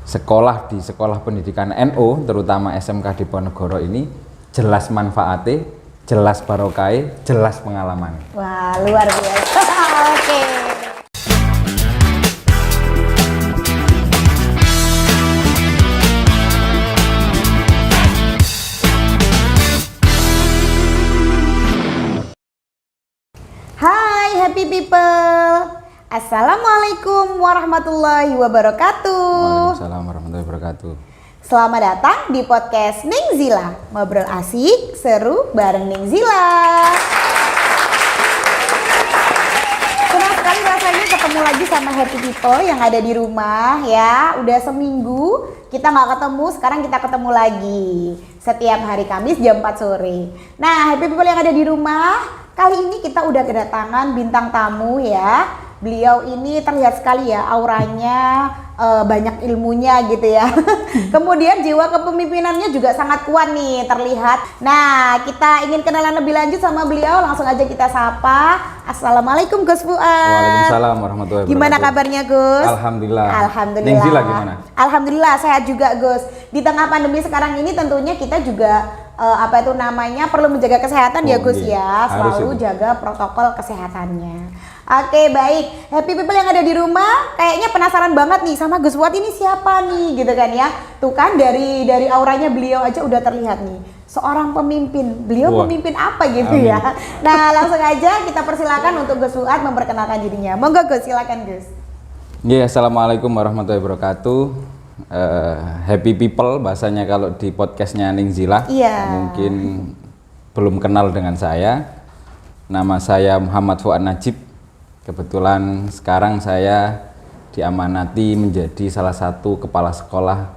sekolah di sekolah pendidikan NU, terutama SMK Diponegoro ini jelas manfaatnya, jelas barokahnya, jelas pengalaman. Wah, luar biasa. Oke. Hai happy people. Assalamualaikum warahmatullahi wabarakatuh. Waalaikumsalam warahmatullahi wabarakatuh. Selamat datang di podcast Ning Zila. Ngobrol asik, seru bareng Ning Zila. Senang sekali rasanya ketemu lagi sama happy people yang ada di rumah ya. Udah seminggu kita nggak ketemu, sekarang kita ketemu lagi. Setiap hari Kamis jam 4 sore. Nah happy people yang ada di rumah, kali ini kita udah kedatangan bintang tamu ya. Beliau ini terlihat sekali ya auranya, banyak ilmunya gitu ya. Kemudian jiwa kepemimpinannya juga sangat kuat nih terlihat. Nah kita ingin kenalan lebih lanjut sama beliau, langsung aja kita sapa. Assalamualaikum Gus Fuad. Waalaikumsalam warahmatullahi wabarakatuh. Gimana kabarnya Gus? Alhamdulillah. Alhamdulillah. Ning Zila gimana? Alhamdulillah sehat juga Gus. Di tengah pandemi sekarang ini tentunya kita juga perlu menjaga kesehatan ya Gus ya. Selalu jaga protokol kesehatannya. Oke baik, happy people yang ada di rumah kayaknya penasaran banget nih sama Gus Fuad ini siapa nih gitu kan ya. Tuh kan dari auranya beliau aja udah terlihat nih seorang pemimpin. Beliau pemimpin apa gitu Amin. Ya. Nah langsung aja kita persilakan untuk Gus Fuad memperkenalkan dirinya. Monggo Gus, silakan Gus. Ya, assalamualaikum warahmatullahi wabarakatuh. Happy people bahasanya kalau di podcastnya Ning Zila. Mungkin belum kenal dengan saya. Nama saya Muhammad Fuad Najib. Kebetulan sekarang saya diamanati menjadi salah satu kepala sekolah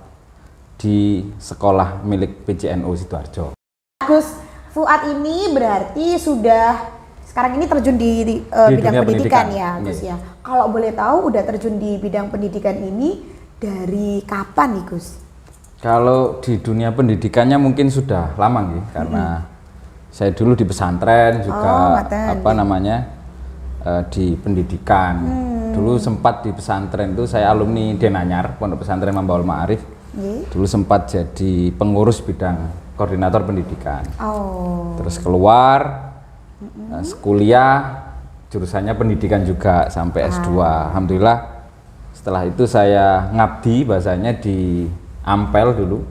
di sekolah milik PJNU Sidoarjo. Gus Fuad ini berarti sudah sekarang ini terjun di bidang pendidikan ya Gus ya. Kalau boleh tahu udah terjun di bidang pendidikan ini dari kapan nih Gus? Kalau di dunia pendidikannya mungkin sudah lama nih karena saya dulu di pesantren juga di pendidikan. Dulu sempat di pesantren itu saya alumni Denanyar, Pondok Pesantren Mambaul Ma'arif. Dulu sempat jadi pengurus bidang koordinator pendidikan. Terus keluar kuliah jurusannya pendidikan juga sampai S2. Alhamdulillah setelah itu saya ngabdi bahasanya di Ampel dulu.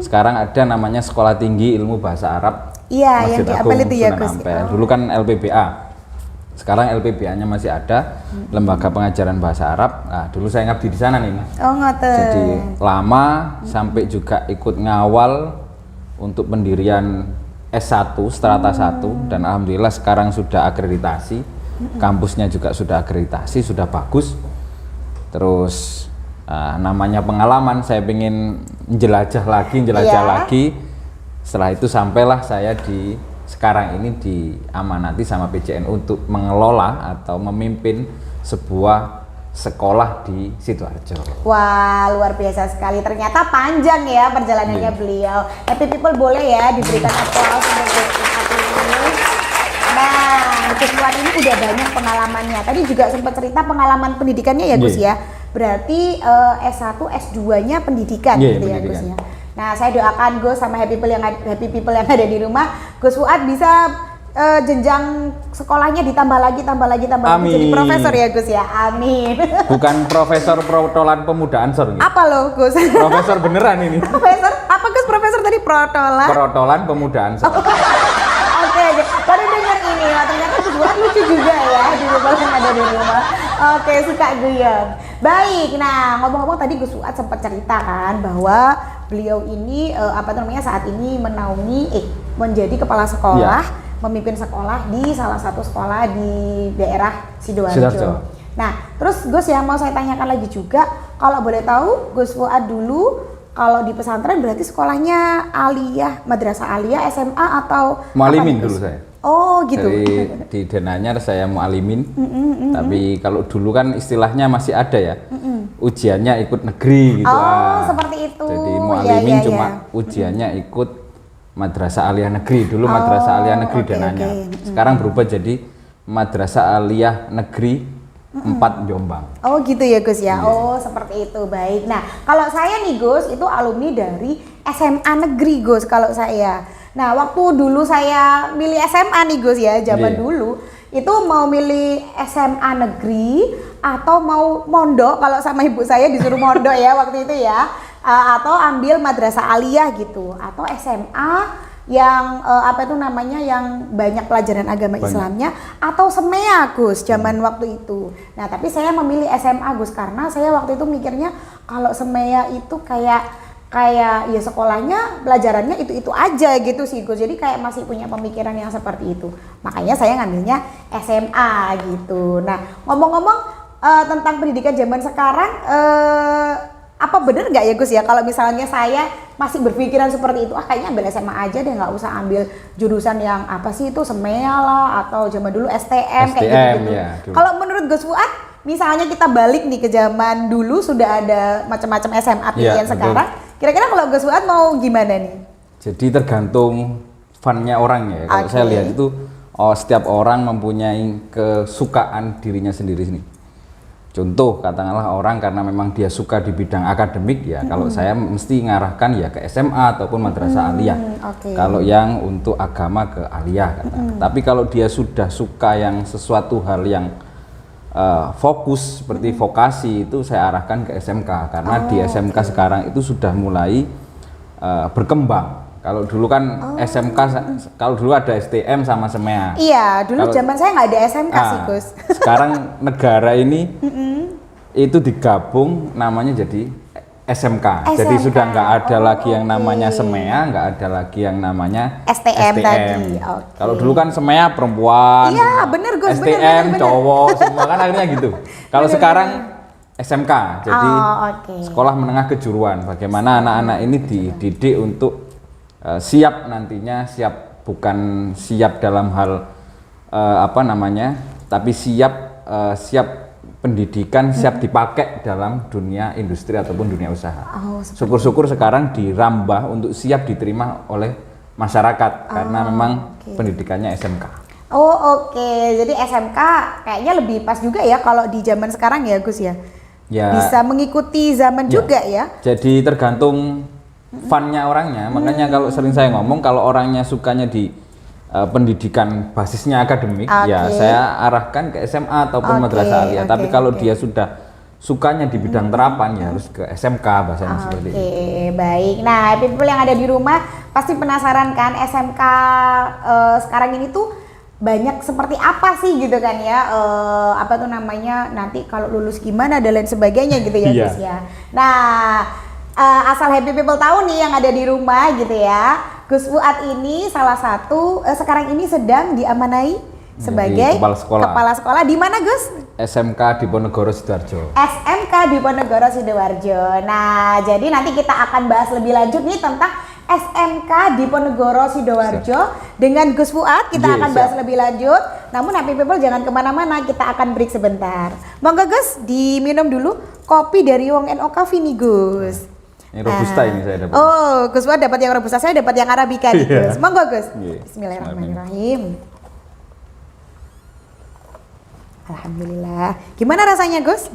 Sekarang ada namanya Sekolah Tinggi Ilmu Bahasa Arab. Iya, yang di Ampel itu ya Gus. Dulu kan LPBA. Sekarang LPBA-nya masih ada, Lembaga Pengajaran Bahasa Arab. Nah, dulu saya ngabdi di sana nih. Jadi lama sampai juga ikut ngawal untuk pendirian S1, strata 1 dan alhamdulillah sekarang sudah akreditasi. Kampusnya juga sudah akreditasi, sudah bagus. Terus namanya pengalaman, saya ingin jelajah lagi. Setelah itu sampailah saya sekarang ini diamanati sama PJNU untuk mengelola atau memimpin sebuah sekolah di Sidoarjo. Wah, luar biasa sekali. Ternyata panjang ya perjalanannya beliau. Happy people boleh ya diberikan aplaus untuk ini. Nah, Gus Fuad ini udah banyak pengalamannya. Tadi juga sempat cerita pengalaman pendidikannya ya Gus ya. Berarti S1, S2-nya pendidikan gitu ya Gus ya. Nah, saya doakan Gus sama happy people yang ada di rumah, Gus Fuad bisa jenjang sekolahnya ditambah lagi jadi profesor ya Gus ya. Amin. Bukan profesor protolan pemuda Ansor gitu. Apa loh Gus? Profesor beneran ini. Profesor? Apa Gus profesor tadi protolan? Protolan pemuda Ansor. Oke. Baru dengar ini. Ternyata Gus Fuad lucu juga ya di rumah yang ada di rumah. Oke, suka guyon. Baik. Nah, ngomong-ngomong tadi Gus Fuad sempat cerita kan bahwa beliau ini saat ini menjadi kepala sekolah, memimpin sekolah di salah satu sekolah di daerah Sidoarjo. Nah, terus Gus yang mau saya tanyakan lagi juga, kalau boleh tahu Gus Fuad dulu kalau di pesantren berarti sekolahnya aliyah, madrasah aliyah, SMA atau mualimin dulu saya. Oh gitu. Di Denanyar saya mualimin. Tapi kalau dulu kan istilahnya masih ada ya. Ujiannya ikut negeri gitu. Seperti itu. Jadi mualimin cuma ujiannya ikut madrasah aliyah negeri. Dulu madrasah aliyah negeri Denanyar. Sekarang berubah jadi madrasah aliyah negeri 4 Jombang. Oh gitu ya Gus ya. Oh seperti itu, baik. Nah kalau saya nih Gus itu alumni dari SMA negeri Gus kalau saya. Nah waktu dulu saya milih SMA nih Gus ya, zaman dulu itu mau milih SMA negeri atau mau mondok, kalau sama ibu saya disuruh mondok ya waktu itu ya, atau ambil madrasah aliyah gitu, atau SMA yang apa itu namanya yang banyak pelajaran agama Islamnya, atau SEMEA Gus zaman waktu itu. Nah tapi saya memilih SMA Gus karena saya waktu itu mikirnya kalau SEMEA itu kayak ya sekolahnya pelajarannya itu aja gitu sih Gus, jadi kayak masih punya pemikiran yang seperti itu, makanya saya ngambilnya SMA gitu. Nah ngomong-ngomong tentang pendidikan zaman sekarang, apa bener nggak ya Gus ya kalau misalnya saya masih berpikiran seperti itu, kayaknya ambil SMA aja deh, nggak usah ambil jurusan yang apa sih itu SEMEA lah atau zaman dulu STM kayak gitu. Ya, kalau menurut Gus Fuad, misalnya kita balik nih ke zaman dulu sudah ada macam-macam SMA pilihan sekarang, kira-kira kalau Gus Fuad mau gimana nih? Jadi tergantung funnya orang ya. Kalau saya lihat itu setiap orang mempunyai kesukaan dirinya sendiri sini. Contoh katakanlah orang karena memang dia suka di bidang akademik ya, kalau saya mesti ngarahkan ya ke SMA ataupun madrasah aliyah. Kalau yang untuk agama ke aliyah katakanlah. Tapi kalau dia sudah suka yang sesuatu hal yang fokus seperti vokasi, itu saya arahkan ke SMK karena di SMK sekarang itu sudah mulai berkembang. Kalau dulu kan SMK, kalau dulu ada STM sama SEMEA. Iya, dulu zaman saya nggak ada SMK sih Gus. Sekarang negara ini itu digabung namanya jadi SMK. Jadi sudah nggak ada lagi yang namanya SEMEA, nggak ada lagi yang namanya STM. Tadi. Kalau dulu kan SEMEA perempuan, iya bener Gus, STM bener. Cowok, semua kan akhirnya gitu. Kalau sekarang SMK, jadi sekolah menengah kejuruan. Bagaimana anak-anak ini dididik untuk siap nantinya, siap bukan siap dalam hal apa namanya, tapi siap pendidikan, siap dipakai dalam dunia industri ataupun dunia usaha. Syukur-syukur sekarang dirambah untuk siap diterima oleh masyarakat karena memang pendidikannya SMK. Jadi SMK kayaknya lebih pas juga ya kalau di zaman sekarang ya Gus ya. Bisa mengikuti zaman juga ya. Jadi tergantung funnya orangnya, makanya kalau sering saya ngomong kalau orangnya sukanya di pendidikan basisnya akademik, ya saya arahkan ke SMA ataupun madrasah aliyah. Tapi kalau dia sudah sukanya di bidang terapan, ya harus ke SMK bahasanya seperti itu. Baik. Nah, people yang ada di rumah pasti penasaran kan SMK sekarang ini tuh banyak seperti apa sih gitu kan ya, apa tuh namanya nanti kalau lulus gimana dan lain sebagainya gitu ya Gus ya. Nah asal happy people tahu nih yang ada di rumah gitu ya, Gus Fuad ini salah satu sekarang ini sedang diamanai sebagai kepala sekolah di mana Gus? SMK Diponegoro Sidoarjo. SMK Diponegoro Sidoarjo. Nah jadi nanti kita akan bahas lebih lanjut nih tentang SMK Diponegoro Sidoarjo dengan Gus Fuad. Kita akan bahas lebih lanjut. Namun happy people jangan kemana-mana, kita akan break sebentar. Monggo Gus diminum dulu kopi dari Wong NO Coffee nih Gus. Ini robusta ini saya dapat. Gus Fuad dapat yang robusta, saya dapat yang arabica nih Gus. Monggo Gus. Bismillahirrahmanirrahim. Alhamdulillah. Gimana rasanya Gus?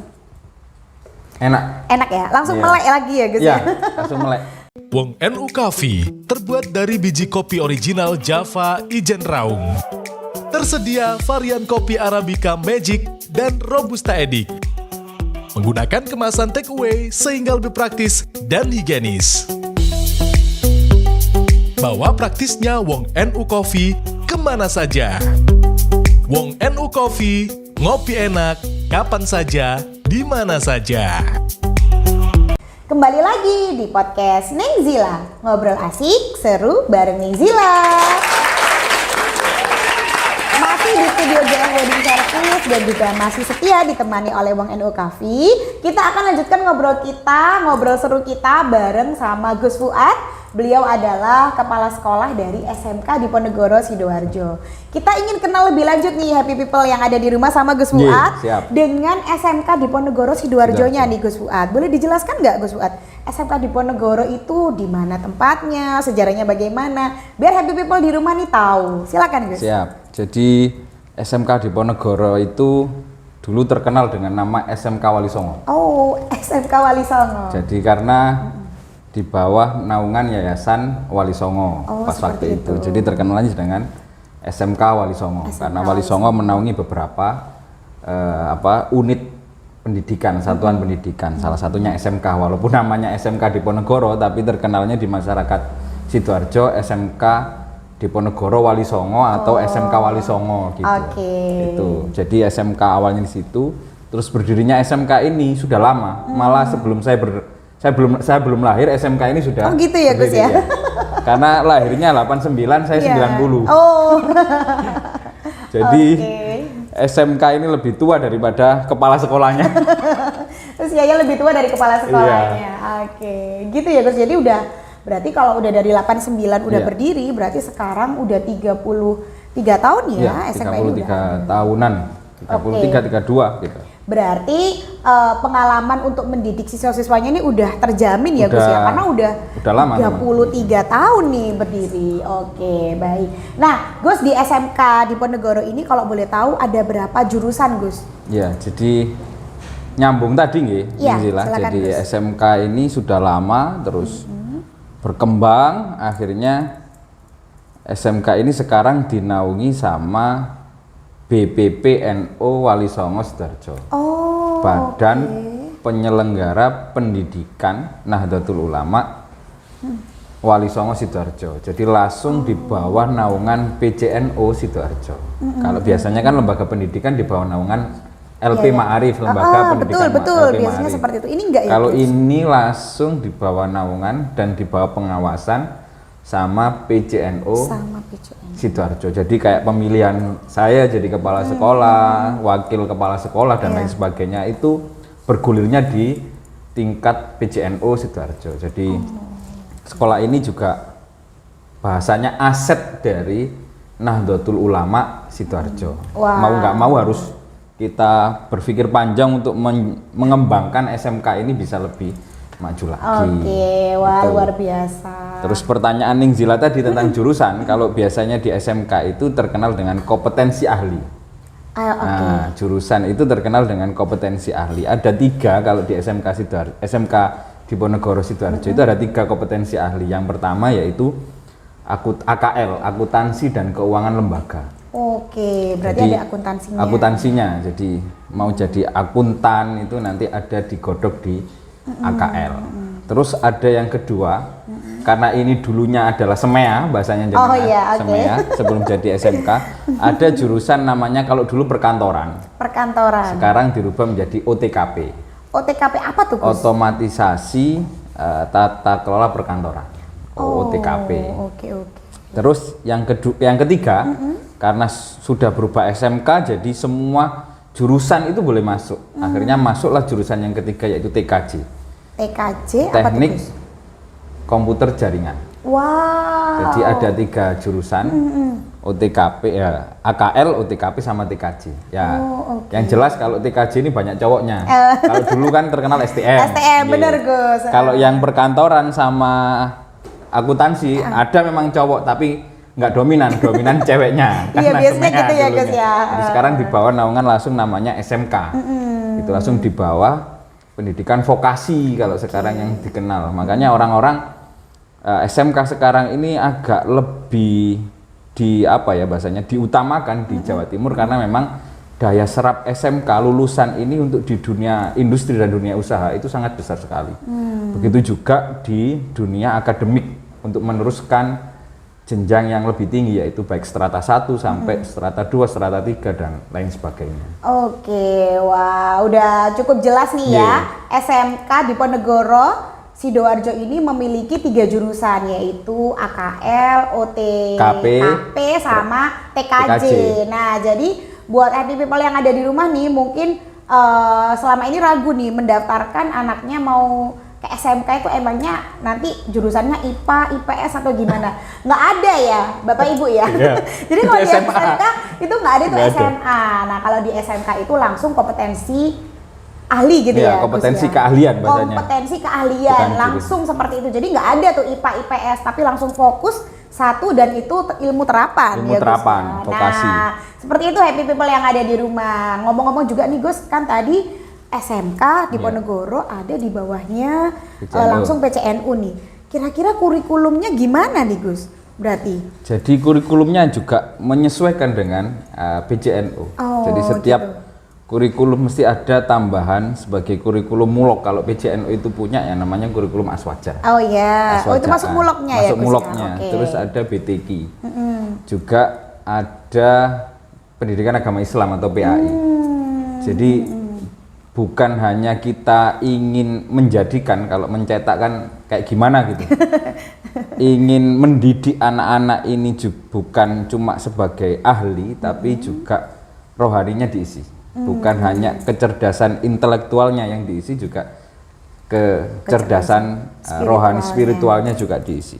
Enak. Enak ya? Langsung melek lagi ya Gus ya? Langsung melek. Wong NU Coffee terbuat dari biji kopi original Java Ijen Raung. Tersedia varian kopi Arabica Magic dan Robusta Edict. Menggunakan kemasan take away sehingga lebih praktis dan higienis. Bawa praktisnya Wong NU Coffee kemana saja. Wong NU Coffee, ngopi enak, kapan saja, di mana saja. Kembali lagi di podcast Neng Zila, ngobrol asik, seru bareng Neng Zila. Masih di studio JF Wedding Service dan juga masih setia ditemani oleh Wong NU Coffee. Kita akan lanjutkan ngobrol seru kita bareng sama Gus Fuad. Beliau adalah kepala sekolah dari SMK Diponegoro Sidoarjo. Kita ingin kenal lebih lanjut nih happy people yang ada di rumah sama Gus Fuad dengan SMK Diponegoro Sidoarjo-nya nih Gus Fuad. Boleh dijelaskan nggak Gus Fuad? SMK Diponegoro itu di mana tempatnya, sejarahnya bagaimana? Biar happy people di rumah nih tahu. Silakan Gus. Siap. Jadi SMK Diponegoro itu dulu terkenal dengan nama SMK Wali Songo. Oh, SMK Wali Songo. Jadi karena di bawah naungan Yayasan Wali Songo pas waktu itu. Jadi terkenalnya dengan SMK Wali Songo karena Wali Songo menaungi beberapa unit pendidikan, satuan pendidikan. Salah satunya SMK, walaupun namanya SMK Diponegoro tapi terkenalnya di masyarakat Sidoarjo SMK Diponegoro Wali Songo atau SMK Wali Songo gitu. Itu. Jadi SMK awalnya di situ, terus berdirinya SMK ini sudah lama. Malah sebelum saya belum lahir SMK ini sudah. Oh gitu ya Gus ya. Karena lahirnya 89, saya 90. Oh. Jadi SMK ini lebih tua daripada kepala sekolahnya. Usianya lebih tua dari kepala sekolahnya. Oke. Gitu ya Gus. Jadi berarti kalau udah dari 89 udah berdiri, berarti sekarang udah 33 tahun ya SMK ini udah. 33 tahunan. 33, 32 gitu. Berarti pengalaman untuk mendidik siswa-siswanya ini udah terjamin ya Gus ya, karena udah lama 33 tahun nih berdiri. Oke, baik. Nah Gus, di SMK Diponegoro ini kalau boleh tahu ada berapa jurusan Gus? Ya, jadi nyambung tadi nggih, jadi Gus. SMK ini sudah lama terus berkembang, akhirnya SMK ini sekarang dinaungi sama BPPNU Wali Songo Sidoarjo. Badan Penyelenggara Pendidikan Nahdlatul Ulama Wali Songo Sidoarjo. Jadi langsung di bawah naungan PCNU Sidoarjo. Kalau biasanya kan lembaga pendidikan di bawah naungan LP Ma'arif, lembaga pendidikan betul, LP biasanya Ma'arif. seperti itu. Ini enggak ya? Kalau ini langsung di bawah naungan dan di bawah pengawasan sama PCNU Sidoarjo. Jadi kayak pemilihan saya jadi kepala sekolah, wakil kepala sekolah dan lain sebagainya itu bergulirnya di tingkat PCNU Sidoarjo. Jadi sekolah ini juga bahasanya aset dari Nahdlatul Ulama Sidoarjo. Mau nggak mau harus kita berpikir panjang untuk mengembangkan SMK ini bisa lebih maju lagi. Luar biasa. Terus pertanyaan Ningzila tadi tentang jurusan, kalau biasanya di SMK itu terkenal dengan kompetensi ahli. Nah, jurusan itu terkenal dengan kompetensi ahli. Ada 3 kalau di SMK Diponegoro Sidoarjo itu ada 3 kompetensi ahli. Yang pertama yaitu AKL, akuntansi dan keuangan lembaga. Berarti jadi, ada akuntansinya. Akuntansinya, jadi mau jadi akuntan itu nanti ada digodok di AKL. Terus ada yang kedua, karena ini dulunya adalah SEMEA, bahasanya SEMEA sebelum jadi SMK, ada jurusan namanya kalau dulu perkantoran. Sekarang dirubah menjadi OTKP. OTKP apa tuh Gus? Otomatisasi Tata Kelola Perkantoran. OTKP. Terus yang ketiga, karena sudah berubah SMK, jadi semua jurusan itu boleh masuk. Akhirnya masuklah jurusan yang ketiga yaitu TKJ. Teknik Komputer Jaringan. Jadi ada 3 jurusan, OTKP AKL, OTKP sama TKJ. Yang jelas kalau TKJ ini banyak cowoknya. Kalau dulu kan terkenal STM. Bener Gus. Kalau yang perkantoran sama akuntansi ada memang cowok tapi nggak dominan ceweknya. Iya biasanya gitu ya Gus ya. Jadi sekarang di bawah naungan langsung namanya SMK. Itu langsung di bawah pendidikan vokasi kalau sekarang yang dikenal. Makanya orang-orang SMK sekarang ini agak lebih diutamakan di Jawa Timur karena memang daya serap SMK lulusan ini untuk di dunia industri dan dunia usaha itu sangat besar sekali. Begitu juga di dunia akademik untuk meneruskan jenjang yang lebih tinggi yaitu baik strata 1 sampai strata 2, strata 3 dan lain sebagainya. Udah cukup jelas nih ya. SMK Diponegoro Sidoarjo ini memiliki 3 jurusan yaitu AKL, OTKP sama TKJ. Nah, jadi buat happy people yang ada di rumah nih mungkin selama ini ragu nih mendaftarkan anaknya mau ke SMK itu emangnya nanti jurusannya IPA, IPS atau gimana? Nggak ada ya Bapak Ibu ya. Jadi kalau di SMK itu nggak ada tuh SMA. Nah kalau di SMK itu langsung kompetensi ahli gitu ya. Kompetensi keahlian bahasanya. Kompetensi keahlian langsung seperti itu. Jadi nggak ada tuh IPA, IPS tapi langsung fokus dan itu ilmu terapan. Ilmu terapan, vokasi. Nah, seperti itu happy people yang ada di rumah. Ngomong-ngomong juga nih Gus, kan tadi SMK di Ponegoro ada di bawahnya langsung PCNU nih. Kira-kira kurikulumnya gimana nih Gus? Berarti? Jadi kurikulumnya juga menyesuaikan dengan PCNU. Jadi setiap kurikulum mesti ada tambahan sebagai kurikulum mulok. Kalau PCNU itu punya yang namanya kurikulum Aswaja. Oh iya. Oh itu masuk muloknya ya? Masuk muloknya. Okay. Terus ada BTQ. Juga ada pendidikan agama Islam atau PAI. Jadi bukan hanya kita ingin menjadikan, kalau mencetak kan kayak gimana gitu. Ingin mendidik anak-anak ini bukan cuma sebagai ahli, tapi juga rohaninya diisi. Bukan hanya kecerdasan intelektualnya yang diisi, juga kecerdasan rohani spiritualnya juga diisi.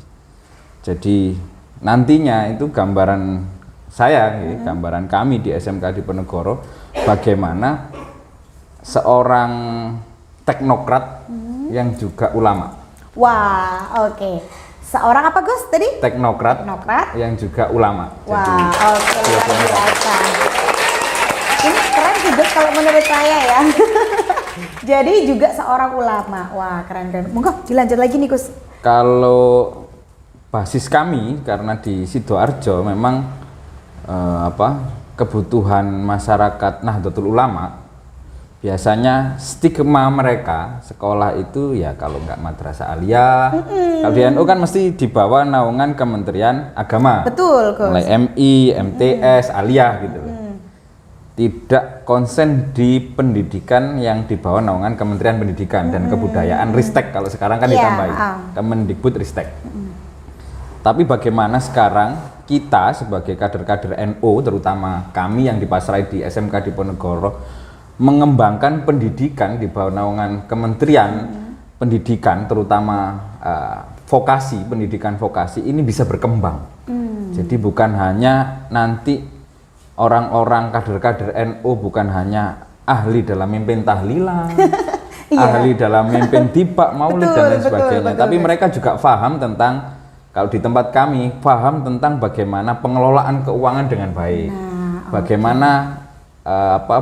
Jadi nantinya itu gambaran saya, gambaran kami di SMK di Ponegoro, bagaimana seorang teknokrat yang juga ulama. Wah, oke. Seorang apa Gus tadi? Teknokrat yang juga ulama. Wah, oke. Luar biasa. Ini keren sih Gus kalau menurut saya ya. Jadi juga seorang ulama. Wah, keren. Monggo dilanjut lagi nih Gus. Kalau basis kami karena di Sidoarjo memang kebutuhan masyarakat Nahdlatul Ulama. Biasanya stigma mereka sekolah itu ya kalau nggak madrasah aliyah, kalau di NU kan mesti di bawah naungan Kementerian Agama. Betul, Gus. Mulai MI, MTS, aliyah gitu loh. Tidak konsen di pendidikan yang di bawah naungan Kementerian Pendidikan dan Kebudayaan, Ristek kalau sekarang kan ditambahin, Kemendikbud Ristek. Tapi bagaimana sekarang kita sebagai kader-kader NU, terutama kami yang dipasrai di SMK di Ponegoro, mengembangkan pendidikan di bawah naungan Kementerian Pendidikan, terutama vokasi, pendidikan vokasi ini bisa berkembang. Jadi bukan hanya nanti orang-orang kader-kader NU bukan hanya ahli dalam mimpin tahlilan, ahli dalam mimpin tibak, maulid dan lain sebagainya, tapi mereka juga paham tentang, kalau di tempat kami, paham tentang bagaimana pengelolaan keuangan dengan baik, bagaimana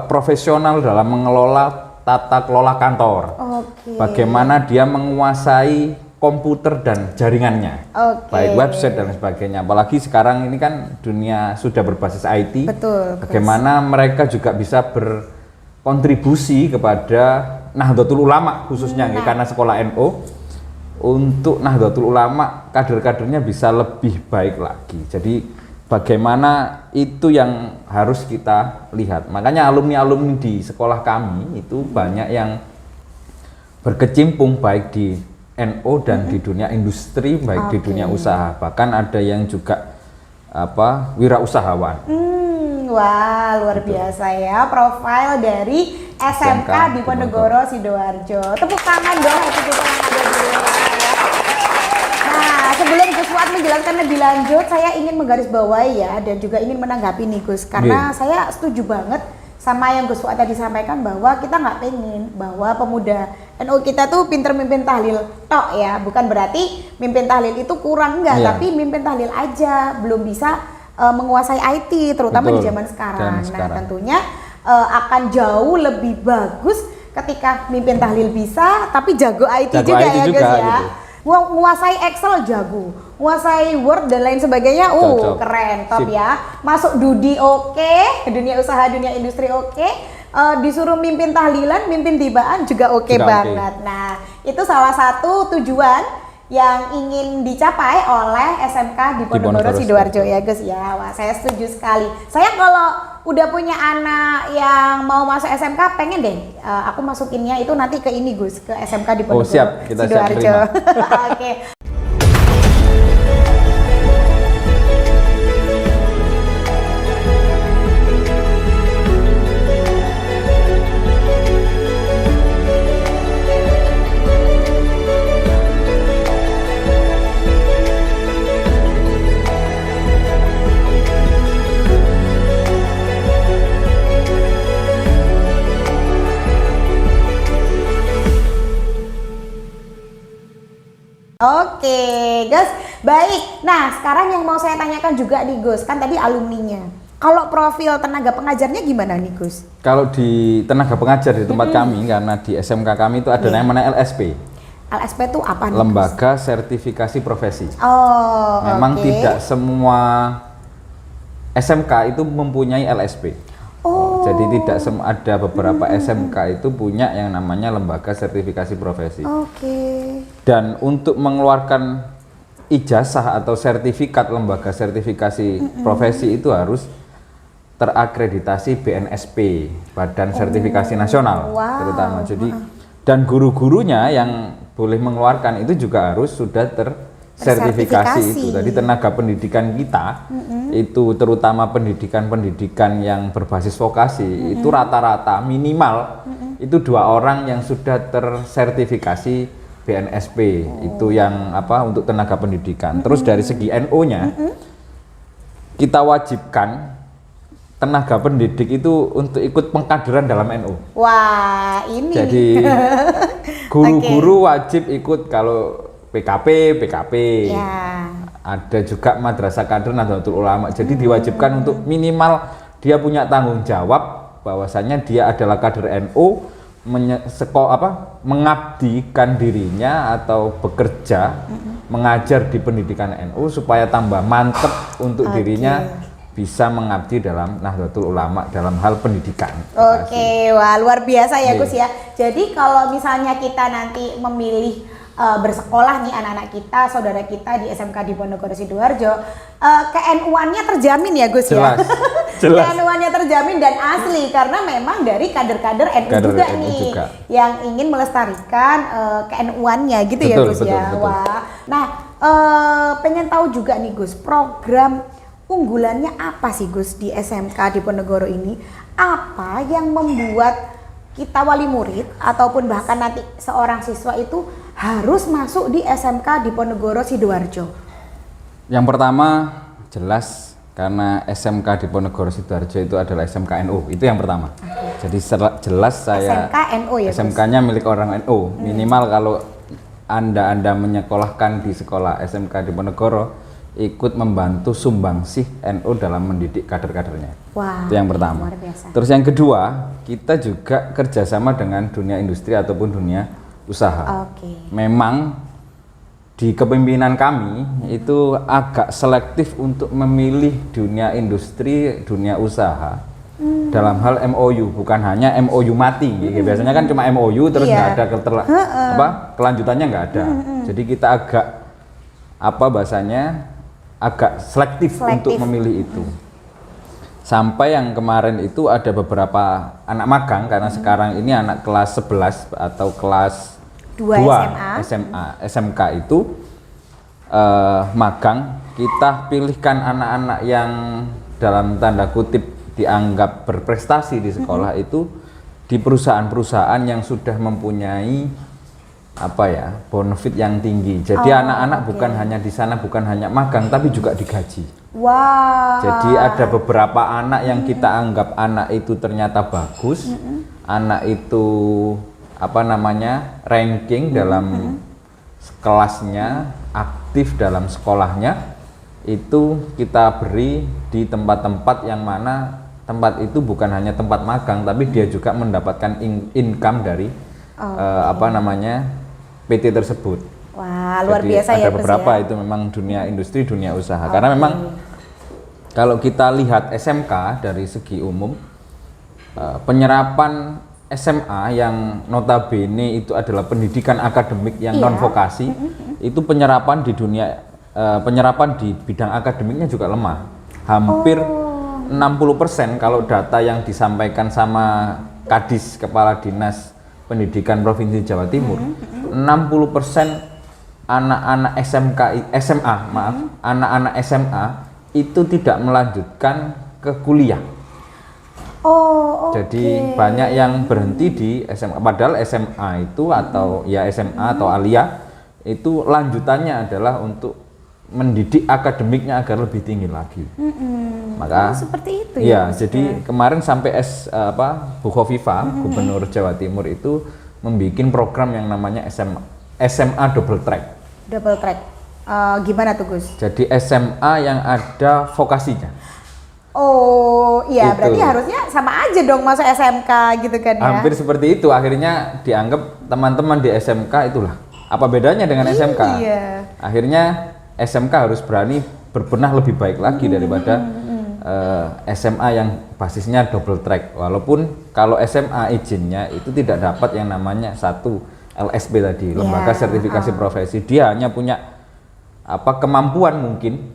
profesional dalam mengelola tata kelola kantor, bagaimana dia menguasai komputer dan jaringannya, baik website dan sebagainya. Apalagi sekarang ini kan dunia sudah berbasis IT, bagaimana mereka juga bisa berkontribusi kepada Nahdlatul Ulama khususnya karena sekolah NU, untuk Nahdlatul Ulama kader-kadernya bisa lebih baik lagi. Jadi bagaimana itu yang harus kita lihat. Makanya alumni-alumni di sekolah kami itu banyak yang berkecimpung baik di NU dan di dunia industri, baik di dunia usaha. Bahkan ada yang juga wirausahawan. Wah, luar biasa ya profil dari SMK di Ponegoro Sidoarjo. Tepuk tangan dong untuk kita yang ada di luar. Nah, sebelum Gus Fuad menjelaskan lebih lanjut, saya ingin menggarisbawahi ya dan juga ingin menanggapi nih Gus, karena saya setuju banget sama yang Gus Fuad tadi sampaikan bahwa kita nggak pengen bahwa pemuda NU kita tuh pinter mimpin tahlil tok ya, bukan berarti mimpin tahlil itu kurang enggak, tapi mimpin tahlil aja belum bisa menguasai IT terutama di zaman sekarang. Nah, tentunya akan jauh lebih bagus ketika mimpin tahlil bisa tapi jago IT juga ya Gus ya. Gitu. Nguasai Excel jago, nguasai Word dan lain sebagainya, keren, top ya. Masuk Dudi oke, dunia usaha, dunia industri oke. Disuruh mimpin tahlilan, mimpin tibaan juga oke banget. Nah, itu salah satu tujuan yang ingin dicapai oleh SMK di Ponegoro Sidoarjo ya Gus ya. Wah, saya setuju sekali. Saya kalau udah punya anak yang mau masuk SMK, pengen deh aku masukinnya itu nanti ke ini Gus, ke SMK di Ponegoro siap, kita Sidoarjo. Siap terima. Oke. Oke, Gus, Baik, nah sekarang yang mau saya tanyakan juga nih Gus, kan tadi alumninya. Kalau profil tenaga pengajarnya gimana nih Gus? Kalau di tenaga pengajar di tempat kami, karena di SMK kami itu ada namanya LSP. LSP itu apa nih? Lembaga Sertifikasi Profesi. Oh, memang tidak semua SMK itu mempunyai LSP. Oh. Jadi tidak ada beberapa SMK itu punya yang namanya lembaga sertifikasi profesi. Dan untuk mengeluarkan ijazah atau sertifikat lembaga sertifikasi profesi itu harus terakreditasi BNSP, Badan Sertifikasi Nasional, terutama. Jadi dan guru-gurunya yang boleh mengeluarkan itu juga harus sudah tersertifikasi itu. Jadi tenaga pendidikan kita itu terutama pendidikan yang berbasis vokasi itu rata-rata minimal itu 2 orang yang sudah tersertifikasi BNSP. Itu yang untuk tenaga pendidikan. Terus dari segi NO-nya kita wajibkan tenaga pendidik itu untuk ikut pengkaderan dalam NU. Wah, ini. Jadi guru-guru wajib ikut kalau PKP. Ya. Ada juga Madrasah Kader Nahdlatul Ulama. Jadi diwajibkan untuk minimal dia punya tanggung jawab bahwasanya dia adalah kader NU, mengabdikan dirinya atau bekerja mengajar di pendidikan NU supaya tambah mantep untuk dirinya bisa mengabdi dalam Nahdlatul Ulama dalam hal pendidikan. Wah luar biasa ya Gus ya. Jadi kalau misalnya kita nanti memilih bersekolah nih anak-anak kita, saudara kita di SMK Diponegoro Sidoarjo, ke-NU-annya terjamin ya Gus ya? Jelas. Ke-NU-annya terjamin dan asli karena memang dari kader-kader NU juga nih yang ingin melestarikan ke-NU-annya gitu ya Gus ya. Betul. Wah. Nah, pengen tahu juga nih Gus, program unggulannya apa sih Gus di SMK Diponegoro ini? Apa yang membuat kita wali murid ataupun bahkan nanti seorang siswa itu harus masuk di SMK Diponegoro Sidoarjo? Yang pertama jelas karena SMK Diponegoro Sidoarjo itu adalah SMK NU, itu yang pertama. Jadi jelas saya SMK NU ya SMK-nya milik orang NU. Minimal kalau Anda menyekolahkan di sekolah SMK Diponegoro ikut membantu sumbangsih NU dalam mendidik kader-kadernya. Wow, itu yang pertama. Terus yang kedua, kita juga kerjasama dengan dunia industri ataupun dunia usaha. Memang di kepemimpinan kami itu agak selektif untuk memilih dunia industri, dunia usaha dalam hal MOU, bukan hanya MOU mati. Biasanya kan cuma MOU terus nggak ada kelanjutannya nggak ada. Jadi kita agak selektif untuk memilih itu. Sampai yang kemarin itu ada beberapa anak magang karena sekarang ini anak kelas 11 atau kelas 2 SMK itu magang, kita pilihkan anak-anak yang dalam tanda kutip dianggap berprestasi di sekolah itu di perusahaan-perusahaan yang sudah mempunyai benefit yang tinggi. Jadi anak-anak bukan hanya di sana, bukan hanya magang tapi juga digaji. Jadi ada beberapa anak yang kita anggap anak itu ternyata bagus, anak itu ranking dalam kelasnya, aktif dalam sekolahnya, itu kita beri di tempat-tempat yang mana tempat itu bukan hanya tempat magang tapi dia juga mendapatkan income dari PT tersebut. Wah, luar Jadi biasa ada ya beberapa itu memang dunia industri, dunia usaha. Karena memang kalau kita lihat SMK dari segi umum, penyerapan SMA yang notabene itu adalah pendidikan akademik yang non vokasi, itu penyerapan di bidang akademiknya juga lemah. Hampir 60% kalau data yang disampaikan sama Kadis, Kepala Dinas Pendidikan Provinsi Jawa Timur, 60% anak-anak anak-anak SMA itu tidak melanjutkan ke kuliah. Jadi banyak yang berhenti di SMA, padahal SMA itu atau SMA atau alia itu lanjutannya adalah untuk mendidik akademiknya agar lebih tinggi lagi. Maka seperti itu ya. Jadi kemarin sampai Bu Khofifa, Gubernur Jawa Timur itu membuat program yang namanya SMA double track. Gimana tuh Gus? Jadi SMA yang ada vokasinya. Oh iya, Itu. berarti harusnya sama aja dong masuk SMK gitu kan ya? Hampir seperti itu, akhirnya dianggap teman-teman di SMK itulah. Apa bedanya dengan SMK? Iya. Akhirnya SMK harus berani berbenah lebih baik lagi daripada SMA yang basisnya double track. Walaupun kalau SMA izinnya itu tidak dapat yang namanya satu LSP tadi, lembaga sertifikasi profesi. Dia hanya punya kemampuan mungkin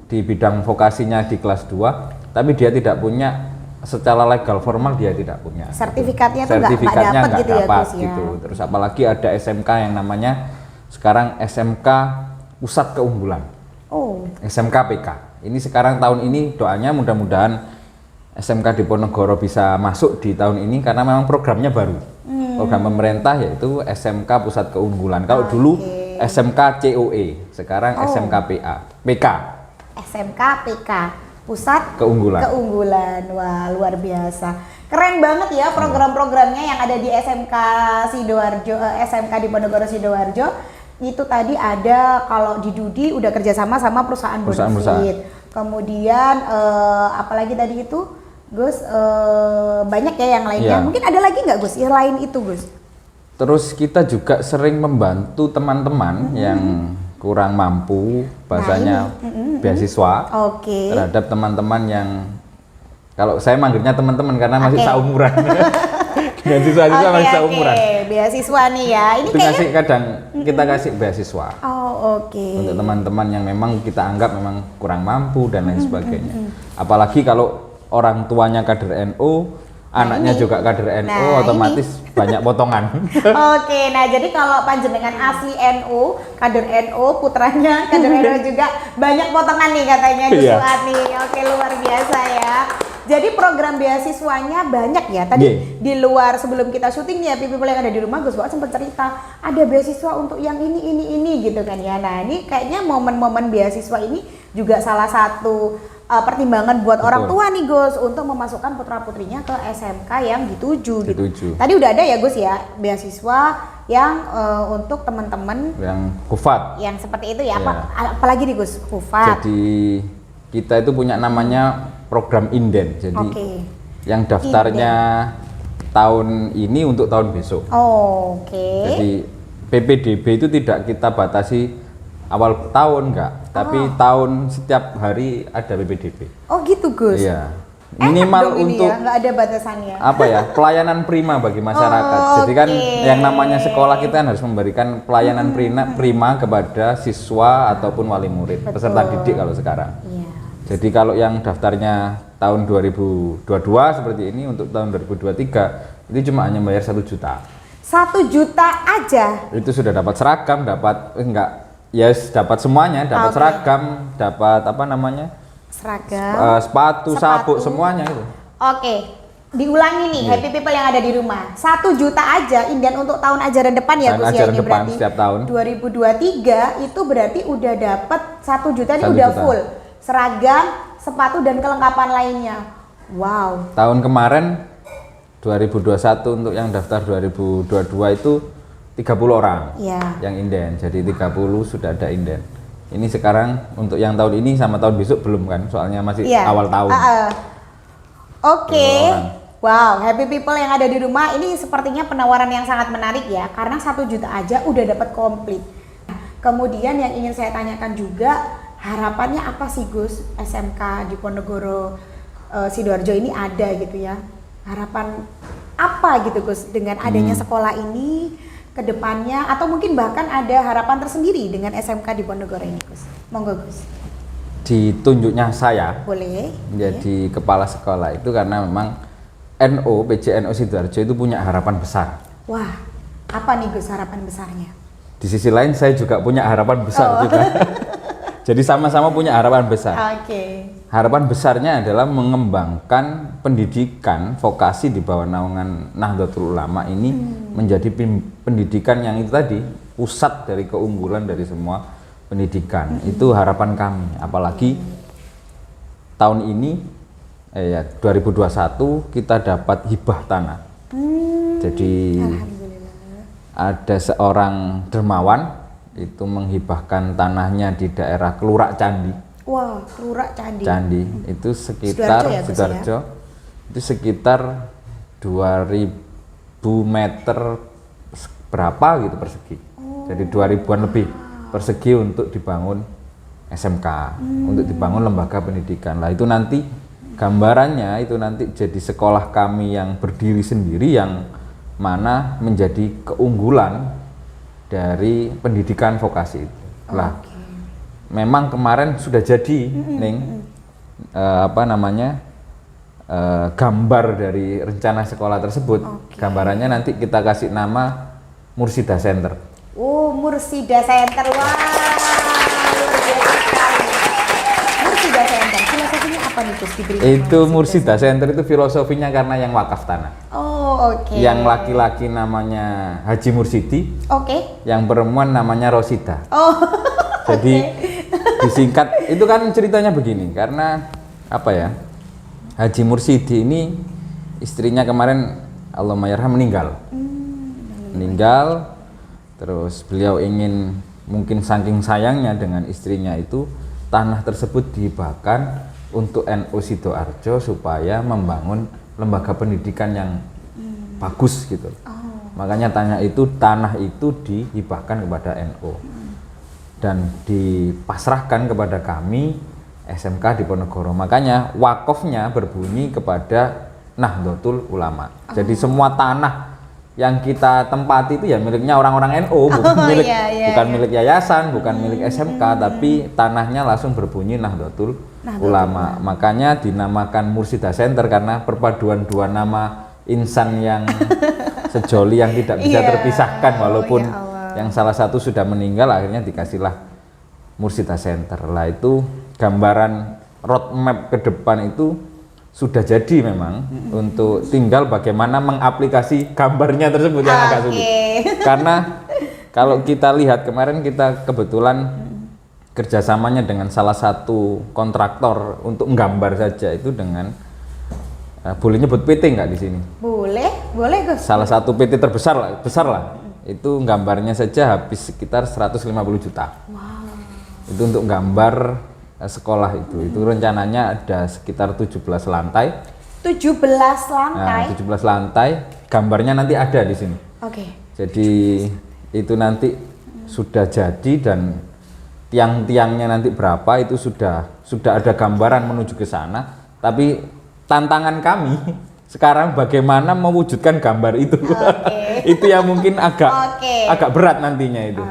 di bidang vokasinya di kelas 2, tapi dia tidak punya secara legal formal, dia tidak punya. Sertifikatnya itu Sertifikatnya nggak nggak dapat ya, gitu. Terus apalagi ada SMK yang namanya sekarang SMK Pusat Keunggulan. SMK PK. Ini sekarang tahun ini doanya mudah-mudahan SMK Diponegoro bisa masuk di tahun ini karena memang programnya baru. Program pemerintah yaitu SMK Pusat Keunggulan. Kalau dulu SMK COE, sekarang SMK PK. SMK PK, Pusat Keunggulan. Wah, luar biasa. Keren banget ya program-programnya yang ada di SMK Sidoarjo, SMK Diponegoro Sidoarjo. Itu tadi ada kalau di Dudi udah kerjasama sama perusahaan bonafit. Kemudian apalagi tadi itu Gus, banyak ya yang lainnya. Mungkin ada lagi nggak Gus yang lain itu Gus? Terus kita juga sering membantu teman-teman yang kurang mampu, bahasanya beasiswa terhadap teman-teman yang, kalau saya manggilnya teman-teman karena masih seumuran. Dengan siswa-siswa masih seumuran. Beasiswa nih ya. Ini itu kayaknya kadang kita kasih beasiswa. Untuk teman-teman yang memang kita anggap memang kurang mampu dan lain sebagainya. Apalagi kalau orang tuanya kader NU, anaknya juga kader NU, otomatis banyak potongan. Nah jadi kalau panjenengan asli NU, kader NU, putranya kader NU juga banyak potongan nih katanya Gus Fuad nih. Luar biasa ya. Jadi program beasiswanya banyak ya. Tadi di luar sebelum kita syuting nih ya, people yang ada di rumah, Gus Fuad sempat cerita ada beasiswa untuk yang ini gitu kan ya. Nah ini kayaknya momen-momen beasiswa ini juga salah satu pertimbangan buat orang tua nih Gus untuk memasukkan putra-putrinya ke SMK yang dituju gitu. Tadi udah ada ya Gus ya beasiswa yang untuk teman-teman yang kufat. Yang seperti itu ya. Apalagi nih Gus, kufat. Jadi kita itu punya namanya program inden. Jadi yang daftarnya tahun ini untuk tahun besok. Jadi PPDB itu tidak kita batasi awal tahun enggak, tapi tahun setiap hari ada PPDB. Gitu Gus. Iya. Minimal untuk nggak ada batasannya. Pelayanan prima bagi masyarakat. Jadi kan yang namanya sekolah kita harus memberikan pelayanan prima kepada siswa ataupun wali murid, peserta didik kalau sekarang. Jadi kalau yang daftarnya tahun 2022 seperti ini, untuk tahun 2023 itu cuma hanya bayar 1 juta. 1 juta aja? Itu sudah dapat seragam, dapat dapat semuanya, dapat seragam, dapat seragam, sepatu, sabuk, semuanya itu. Diulangi nih happy people yang ada di rumah. 1 juta aja inden untuk tahun ajaran depan ya Gus ya, ini berarti setiap tahun 2023 itu berarti udah dapat 1 juta ini udah full. Seragam, sepatu dan kelengkapan lainnya. Wow. Tahun kemarin 2021 untuk yang daftar 2022 itu 30 orang yang inden. Jadi 30 sudah ada inden. Ini sekarang untuk yang tahun ini sama tahun besok belum kan? Soalnya masih awal tahun. Wow, happy people yang ada di rumah, ini sepertinya penawaran yang sangat menarik ya, karena 1 juta aja udah dapat komplit. Kemudian yang ingin saya tanyakan juga, harapannya apa sih Gus, SMK Diponegoro Sidoarjo ini ada gitu ya, harapan apa gitu Gus dengan adanya sekolah ini ke depannya, atau mungkin bahkan ada harapan tersendiri dengan SMK Diponegoro ini Gus? Monggo Gus. Ditunjuknya saya menjadi kepala sekolah itu karena memang PJNU Sidoarjo itu punya harapan besar. Wah, apa nih Gus harapan besarnya? Di sisi lain saya juga punya harapan besar juga. Jadi sama-sama punya harapan besar. Harapan besarnya adalah mengembangkan pendidikan vokasi di bawah naungan Nahdlatul Ulama ini menjadi pendidikan yang itu tadi, pusat dari keunggulan dari semua pendidikan. Itu harapan kami. Apalagi tahun ini 2021 kita dapat hibah tanah. Jadi ada seorang dermawan itu menghibahkan tanahnya di daerah Kelurak Candi. Wah, Kelurak Candi. Candi itu sekitar Sidoarjo ya, Gus, Sidoarjo, itu sekitar 2000 meter berapa gitu persegi. Jadi 2000-an lebih persegi untuk dibangun SMK, untuk dibangun lembaga pendidikan. Lah itu nanti gambarannya itu nanti jadi sekolah kami yang berdiri sendiri, yang mana menjadi keunggulan dari pendidikan vokasi itu. Lah memang kemarin sudah jadi Ning gambar dari rencana sekolah tersebut. Gambarannya nanti kita kasih nama Mursida Center. Oh, Mursida Center. Wah, luar biasa sekali. Mursida Center, filosofinya apa nih Gus? Itu Mursida Center itu filosofinya karena yang wakaf tanah. Oh, oke. Yang laki-laki namanya Haji Mursidi. Oke. Yang perempuan namanya Rosida. Oh. Jadi disingkat itu kan ceritanya begini, karena apa ya? Haji Mursidi ini istrinya kemarin Allahummayarham meninggal. Meninggal, terus beliau ingin, mungkin saking sayangnya dengan istrinya itu, tanah tersebut dihibahkan untuk NU Sidoarjo supaya membangun lembaga pendidikan yang bagus gitu. Makanya tanah itu dihibahkan kepada NU dan dipasrahkan kepada kami SMK Diponegoro. Makanya wakofnya berbunyi kepada Nahdlatul Ulama. Jadi semua tanah yang kita tempati itu ya miliknya orang-orang NU, bukan milik yayasan, bukan milik SMK, tapi tanahnya langsung berbunyi Nahdlatul Ulama. Makanya dinamakan Mursida Center karena perpaduan dua nama insan yang sejoli yang tidak bisa terpisahkan, walaupun yang salah satu sudah meninggal, akhirnya dikasihlah Mursida Center. Lah itu gambaran roadmap ke depan itu sudah jadi memang, untuk tinggal bagaimana mengaplikasi gambarnya tersebut yang agak sulit. Karena kalau kita lihat kemarin kita kebetulan kerjasamanya dengan salah satu kontraktor untuk menggambar saja itu dengan boleh nyebut PT nggak di sini? Boleh Gus. Salah satu PT besar lah. Itu gambarnya saja habis sekitar 150 juta. Wow. Itu untuk gambar sekolah itu rencananya ada sekitar 17 lantai. 17 lantai? Nah, 17 lantai, gambarnya nanti ada di sini. Oke. Jadi itu nanti sudah jadi, dan tiang-tiangnya nanti berapa itu sudah ada gambaran menuju ke sana. Tapi tantangan kami sekarang bagaimana mewujudkan gambar itu. Itu yang mungkin agak berat nantinya itu.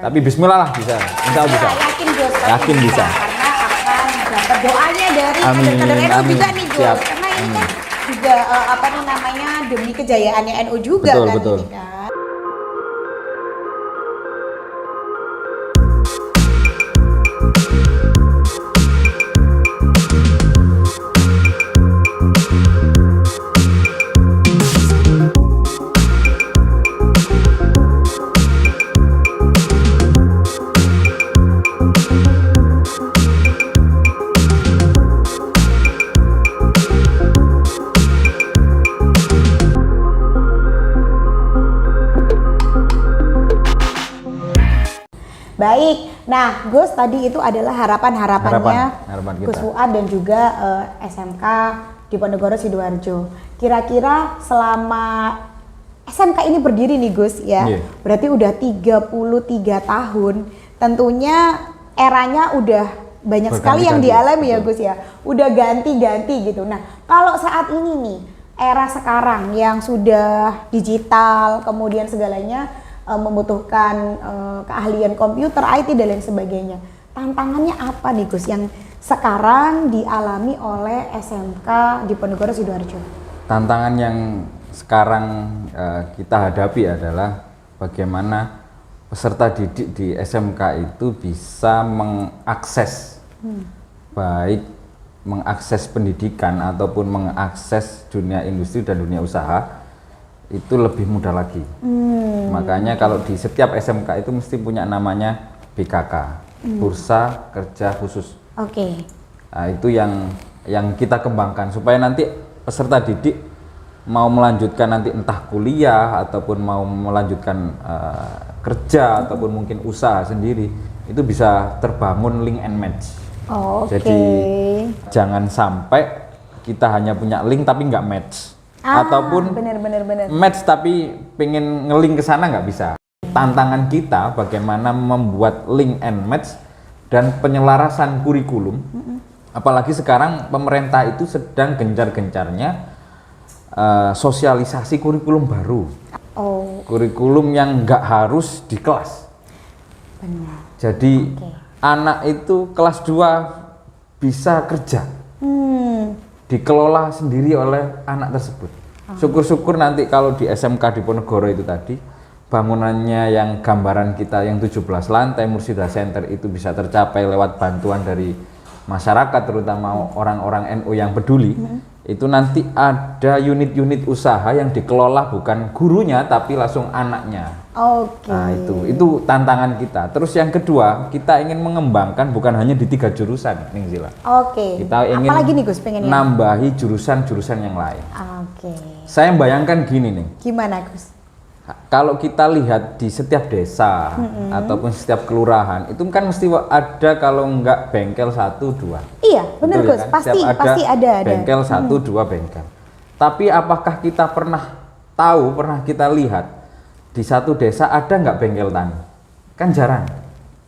Tapi bismillah lah, bisa. Insya Allah bisa. Yakin bisa. Dapat doanya dari kader-kader NU juga nih Gus, karena ini kan juga demi kejayaannya NU juga. Betul. Ini kan. Baik, nah Gus, tadi itu adalah harapan-harapannya Gus Fuad dan juga SMK Diponegoro Sidoarjo. Kira-kira selama SMK ini berdiri nih Gus ya, berarti udah 33 tahun, tentunya eranya udah banyak sekali yang dialami ya Gus ya, udah ganti-ganti gitu. Nah kalau saat ini nih, era sekarang yang sudah digital, kemudian segalanya membutuhkan keahlian komputer, IT dan lain sebagainya. Tantangannya apa nih Gus yang sekarang dialami oleh SMK Diponegoro Sidoarjo? Tantangan yang sekarang kita hadapi adalah bagaimana peserta didik di SMK itu bisa mengakses baik mengakses pendidikan ataupun mengakses dunia industri dan dunia usaha itu lebih mudah lagi. Makanya kalau di setiap SMK itu mesti punya namanya BKK, Bursa Kerja Khusus. Nah, itu yang kita kembangkan supaya nanti peserta didik mau melanjutkan nanti entah kuliah ataupun mau melanjutkan kerja ataupun mungkin usaha sendiri itu bisa terbangun link and match. Jadi jangan sampai kita hanya punya link tapi nggak match, ataupun bener. match tapi pengen nge-link ke sana nggak bisa. Tantangan kita bagaimana membuat link and match dan penyelarasan kurikulum. Apalagi sekarang pemerintah itu sedang gencar-gencarnya sosialisasi kurikulum baru. Kurikulum yang nggak harus di kelas. Benar. Jadi anak itu kelas 2 bisa kerja, dikelola sendiri oleh anak tersebut. Syukur-syukur nanti kalau di SMK Diponegoro itu tadi, bangunannya yang gambaran kita yang 17 lantai Mursyida Center itu bisa tercapai lewat bantuan dari masyarakat, terutama orang-orang NU yang peduli. Itu nanti ada unit-unit usaha yang dikelola bukan gurunya tapi langsung anaknya. Nah itu tantangan kita. Terus yang kedua, kita ingin mengembangkan bukan hanya di 3 jurusan, Ning Zila. Kita ingin apalagi nih Gus pengennya? Nambahi jurusan-jurusan yang lain. Saya bayangkan gini nih. Gimana Gus? Kalau kita lihat di setiap desa ataupun setiap kelurahan itu kan mesti ada, kalau enggak bengkel 1, 2. Iya benar Gus, kan? pasti ada bengkel 1, 2 bengkel. Tapi apakah kita pernah kita lihat di satu desa ada nggak bengkel tani? Kan jarang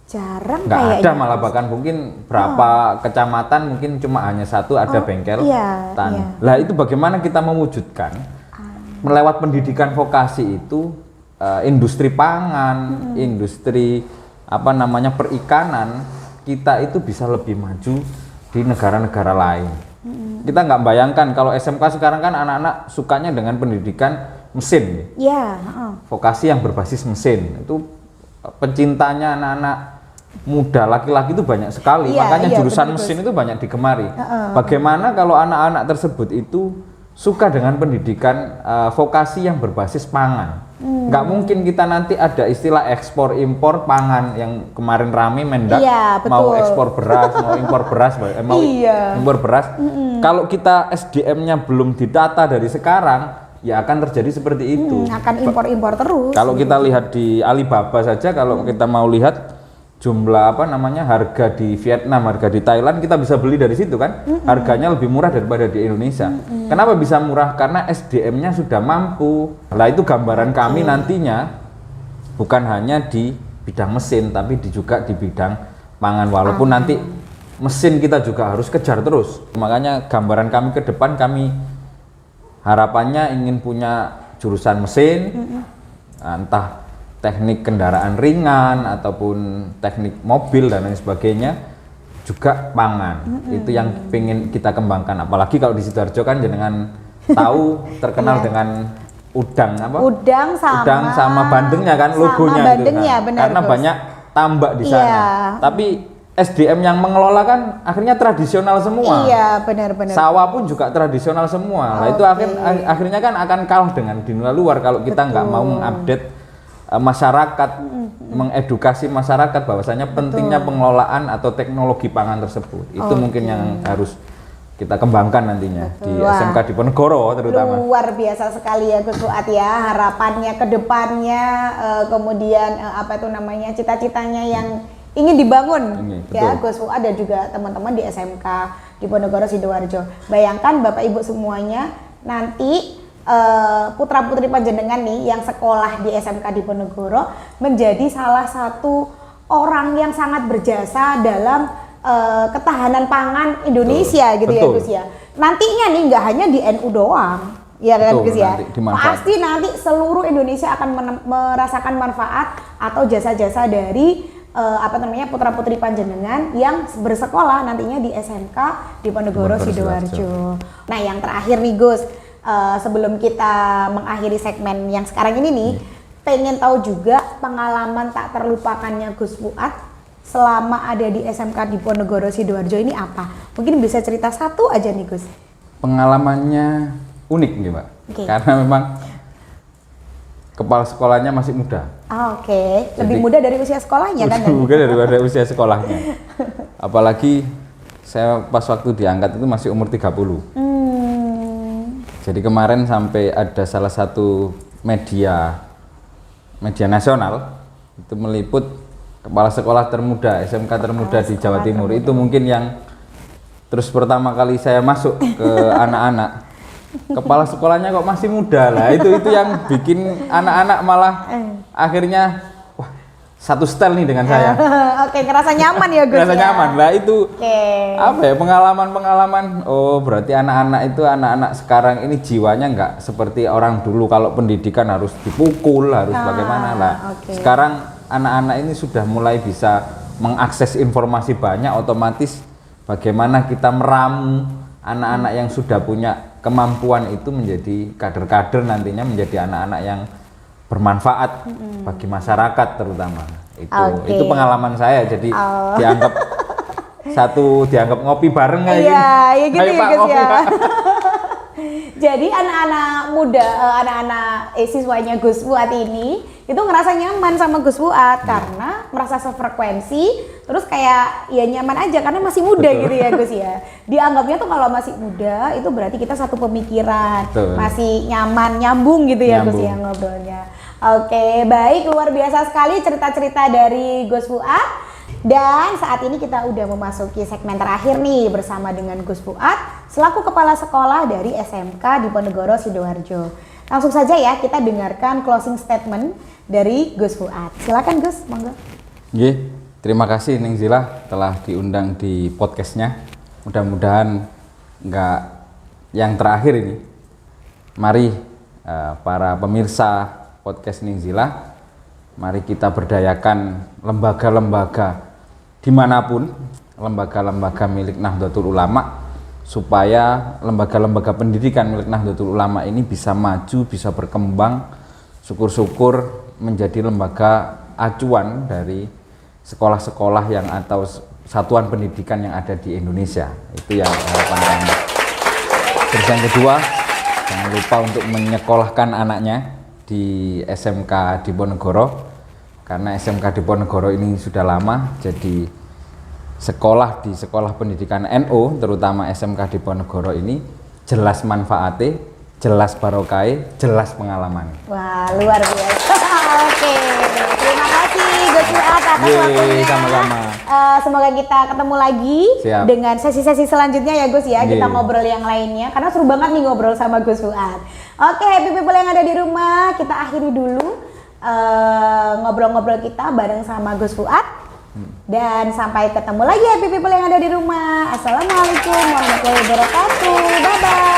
nggak kayaknya. Ada, malah bahkan mungkin berapa kecamatan mungkin cuma hanya 1 ada bengkel tani. Lah itu bagaimana kita mewujudkan melewat pendidikan vokasi itu industri pangan, industri perikanan kita itu bisa lebih maju di negara-negara lain. Kita nggak bayangkan kalau SMK sekarang kan anak-anak sukanya dengan pendidikan mesin, vokasi yang berbasis mesin. Itu pencintanya anak-anak muda laki-laki itu banyak sekali, makanya jurusan mesin itu banyak digemari. Bagaimana kalau anak-anak tersebut itu suka dengan pendidikan vokasi yang berbasis pangan? Nggak mungkin kita nanti ada istilah ekspor impor pangan yang kemarin rame Mendak mau ekspor beras, mau impor beras, mau impor beras. Kalau kita SDM-nya belum ditata dari sekarang, ya akan terjadi seperti itu. Akan impor-impor terus. Kalau kita lihat di Alibaba saja, kalau kita mau lihat jumlah harga di Vietnam, harga di Thailand, kita bisa beli dari situ kan. Harganya lebih murah daripada di Indonesia. Kenapa bisa murah? Karena SDM-nya sudah mampu. Lah itu gambaran kami nantinya bukan hanya di bidang mesin tapi juga di bidang pangan, walaupun nanti mesin kita juga harus kejar terus. Makanya gambaran kami ke depan, kami harapannya ingin punya jurusan mesin, entah teknik kendaraan ringan ataupun teknik mobil dan lain sebagainya, juga pangan. Itu yang pengen kita kembangkan. Apalagi kalau di Sidoarjo kan jenengan tahu terkenal dengan udang sama bandengnya kan, logonya itu kan. Karena banyak tambak di sana. Tapi SDM yang mengelola kan akhirnya tradisional semua. Benar. Sawah pun juga tradisional semua. Nah itu akhirnya kan akan kalah dengan di luar kalau kita nggak mau mengupdate masyarakat, mengedukasi masyarakat bahwasanya pentingnya pengelolaan atau teknologi pangan tersebut. Itu mungkin yang harus kita kembangkan nantinya di SMK Diponegoro terutama. Luar biasa sekali ya Gus Fuad ya, harapannya ke depannya, kemudian cita-citanya yang ingin dibangun ya Gus Fuad dan juga teman-teman di SMK Diponegoro Sidoarjo. Bayangkan Bapak Ibu semuanya nanti putra-putri panjenengan nih yang sekolah di SMK Diponegoro menjadi salah satu orang yang sangat berjasa dalam ketahanan pangan Indonesia gitu ya Gus ya. Nantinya nih nggak hanya di NU doang ya kan Gus ya. Pasti nanti seluruh Indonesia akan merasakan manfaat atau jasa-jasa dari putra-putri panjenengan yang bersekolah nantinya di SMK Diponegoro Sidoarjo. Nah yang terakhir nih Gus, sebelum kita mengakhiri segmen yang sekarang ini nih, pengen tahu juga pengalaman tak terlupakannya Gus Fuad selama ada di SMK Diponegoro Sidoarjo ini apa? Mungkin bisa cerita satu aja nih Gus. Pengalamannya unik nih Mbak, karena memang kepala sekolahnya masih muda. Lebih muda dari usia sekolahnya kan? Lebih muda daripada usia sekolahnya. Apalagi saya pas waktu diangkat itu masih umur 30. Jadi kemarin sampai ada salah satu media nasional Itu meliput kepala sekolah termuda, SMK termuda di Jawa Timur. Itu mungkin yang terus pertama kali saya masuk ke anak-anak, kepala sekolahnya kok masih muda lah. Itu yang bikin anak-anak malah akhirnya wah, satu style nih dengan saya. Oke, ngerasa nyaman ya Gus. Ngerasa nyaman lah itu. Oke. Apa ya, pengalaman. Oh, berarti anak-anak itu anak-anak sekarang ini jiwanya nggak seperti orang dulu kalau pendidikan harus dipukul, harus bagaimana lah. Sekarang anak-anak ini sudah mulai bisa mengakses informasi banyak, otomatis bagaimana kita meramu anak-anak yang sudah punya kemampuan itu menjadi kader-kader, nantinya menjadi anak-anak yang bermanfaat bagi masyarakat terutama. Itu pengalaman saya, jadi dianggap ngopi bareng kayak iya, gini. ya gitu Ayo, ya Pak, Gus ngopi, ya. Pak. Jadi anak-anak muda, anak-anak siswanya Gus Fuad ini itu ngerasa nyaman sama Gus Fuad karena merasa sefrekuensi, terus kayak ya nyaman aja karena masih muda. Betul. Gitu ya Gus ya. Dianggapnya tuh kalau masih muda itu berarti kita satu pemikiran. Betul. Masih nyaman, nyambung gitu ya Gus ya ngobrolnya. Oke, baik, luar biasa sekali cerita-cerita dari Gus Fuad. Dan saat ini kita udah memasuki segmen terakhir nih bersama dengan Gus Fuad selaku kepala sekolah dari SMK Diponegoro Sidoarjo. Langsung saja ya kita dengarkan closing statement dari Gus Fuad. Silakan Gus, monggo. Nggih, terima kasih Ning Zila telah diundang di podcastnya. Mudah-mudahan nggak yang terakhir ini. Mari para pemirsa podcast Ning Zila, mari kita berdayakan lembaga-lembaga dimanapun, lembaga-lembaga milik Nahdlatul Ulama, supaya lembaga-lembaga pendidikan milik Nahdlatul Ulama ini bisa maju, bisa berkembang, syukur-syukur menjadi lembaga acuan dari sekolah-sekolah yang atau satuan pendidikan yang ada di Indonesia. Itu yang harapan kami. Terus yang kedua, jangan lupa untuk menyekolahkan anaknya di SMK Diponegoro, karena SMK Diponegoro ini sudah lama jadi sekolah di sekolah pendidikan NU, terutama SMK Diponegoro ini jelas manfaatnya, jelas barokai, jelas pengalaman. Wah, luar biasa. Oke, terima kasih Gus Fuad atas waktunya. Sama-sama. Semoga kita ketemu lagi. Siap. Dengan sesi-sesi selanjutnya ya Gus ya. Kita ngobrol yang lainnya karena seru banget nih ngobrol sama Gus Fuad. Oke, happy people yang ada di rumah, kita akhiri dulu ngobrol-ngobrol kita bareng sama Gus Fuad. Dan sampai ketemu lagi happy people yang ada di rumah. Assalamualaikum warahmatullahi wabarakatuh. Bye bye.